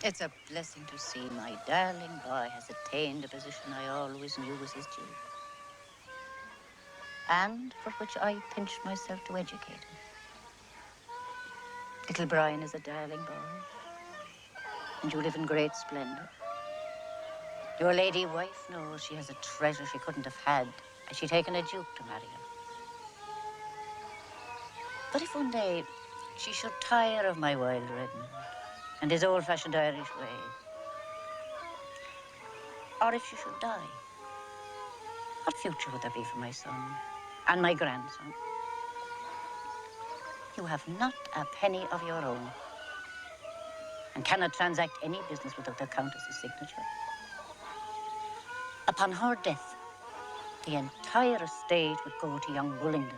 It's a blessing to see my darling boy has attained a position I always knew was his due, and for which I pinched myself to educate him. Little Brian is a darling boy, and you live in great splendor. Your lady wife knows she has a treasure she couldn't have had had she taken a duke to marry her. But if one day she should tire of my wild Redmond and his old-fashioned Irish ways, or if she should die, what future would there be for my son and my grandson? You have not a penny of your own and cannot transact any business without the Countess's signature. Upon her death, the entire estate would go to young Lyndon,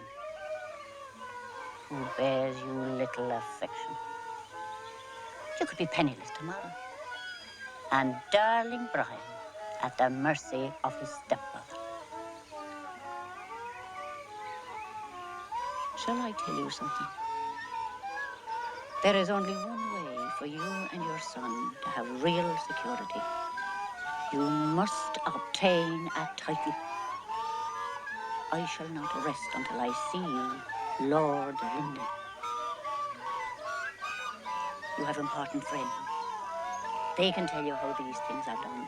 who bears you little affection. You could be penniless tomorrow, and darling Brian at the mercy of his stepmother. Shall I tell you something? There is only one way for you and your son to have real security. You must obtain a title. I shall not rest until I see you, Lord Lyndon. You have important friends. They can tell you how these things are done.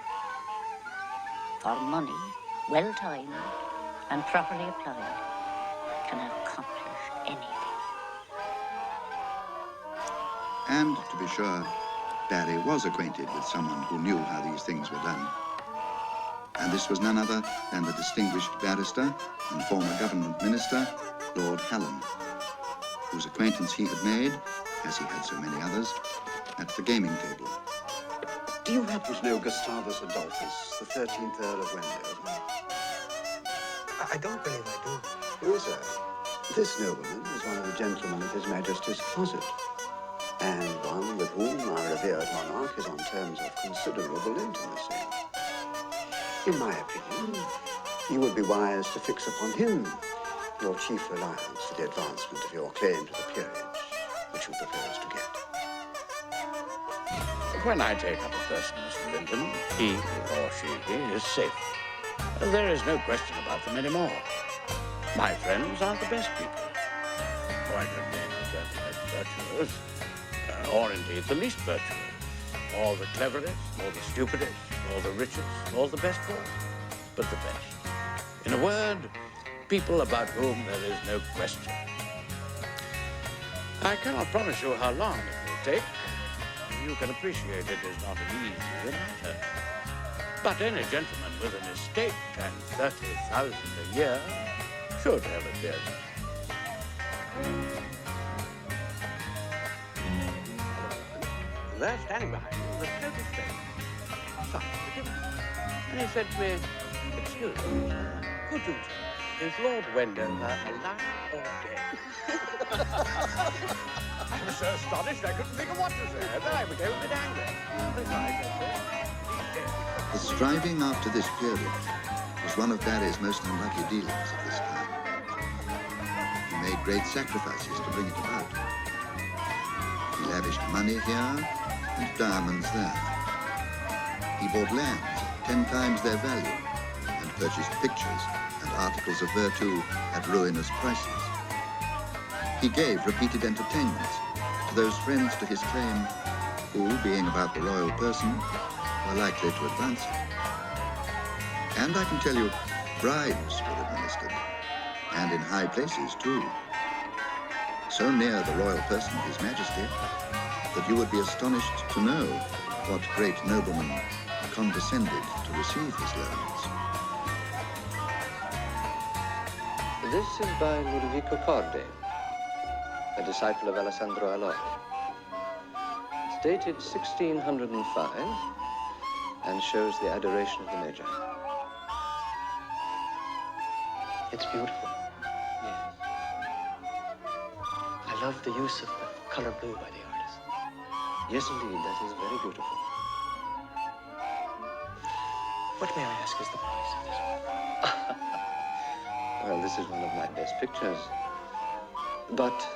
For money, well timed and properly applied, can accomplish anything. And, to be sure, Barry was acquainted with someone who knew how these things were done. And this was none other than the distinguished barrister and former government minister, Lord Hallam, whose acquaintance he had made, as he had so many others, at the gaming table. Do you happen to know Gustavus Adolphus, the 13th Earl of Wendover? I don't believe I do. Oh, sir. This nobleman is one of the gentlemen of His Majesty's closet, and one with whom our revered monarch is on terms of considerable intimacy. In my opinion, you would be wise to fix upon him your chief reliance for the advancement of your claim to the peerage, which you propose to get. When I take up a person, Mr. Lyndon, he or she is safe. There is no question about them anymore. My friends are the best people. I don't mean the most virtuous, or indeed the least virtuous, or the cleverest, or the stupidest, or the richest, or the best born, but the best. In a word, people about whom there is no question. I cannot promise you how long it will take. You can appreciate it is not an easy matter. But any gentleman with an estate and 30,000 a year should have a peerage. There, standing behind me, was a total stranger. Sorry, forgive me. And he said to me, "Excuse me, could you tell me, is Lord Wendover alive or dead?" I was so astonished I couldn't think of what to say. Then I became a bit angry. The striving after this peerage was one of Barry's most unlucky dealings at this time. He made great sacrifices to bring it about. He lavished money here and diamonds there. He bought lands 10 times their value and purchased pictures and articles of virtu at ruinous prices. He gave repeated entertainments to those friends to his claim who, being about the royal person, were likely to advance it. And I can tell you, bribes were administered, and in high places too. So near the royal person, His Majesty, that you would be astonished to know what great nobleman condescended to receive his loans. This is by Ludovico Cordi, a disciple of Alessandro Aloi. It's dated 1605 and shows the adoration of the Magi. It's beautiful. Yes. I love the use of the color blue by the artist. Yes, indeed, that is very beautiful. What, may I ask, is the price of this one? Well, this is one of my best pictures. But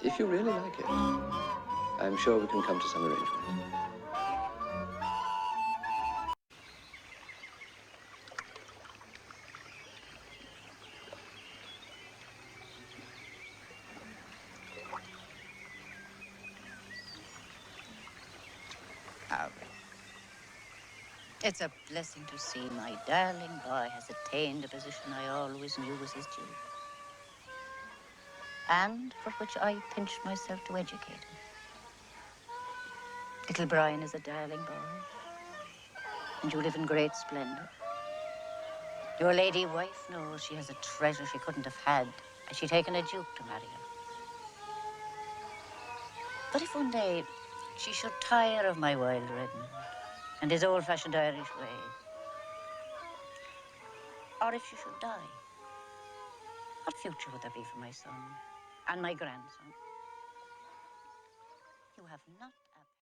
if you really like it, I'm sure we can come to some arrangement. Harry. It's a blessing to see my darling boy has attained a position I always knew was his due, and for which I pinched myself to educate him. Little Brian is a darling boy, and you live in great splendor. Your lady wife knows she has a treasure she couldn't have had had she taken a duke to marry her. But if one day she should tire of my wild Redmond and his old-fashioned Irish ways, or if she should die, what future would there be for my son and my grandson? You have not a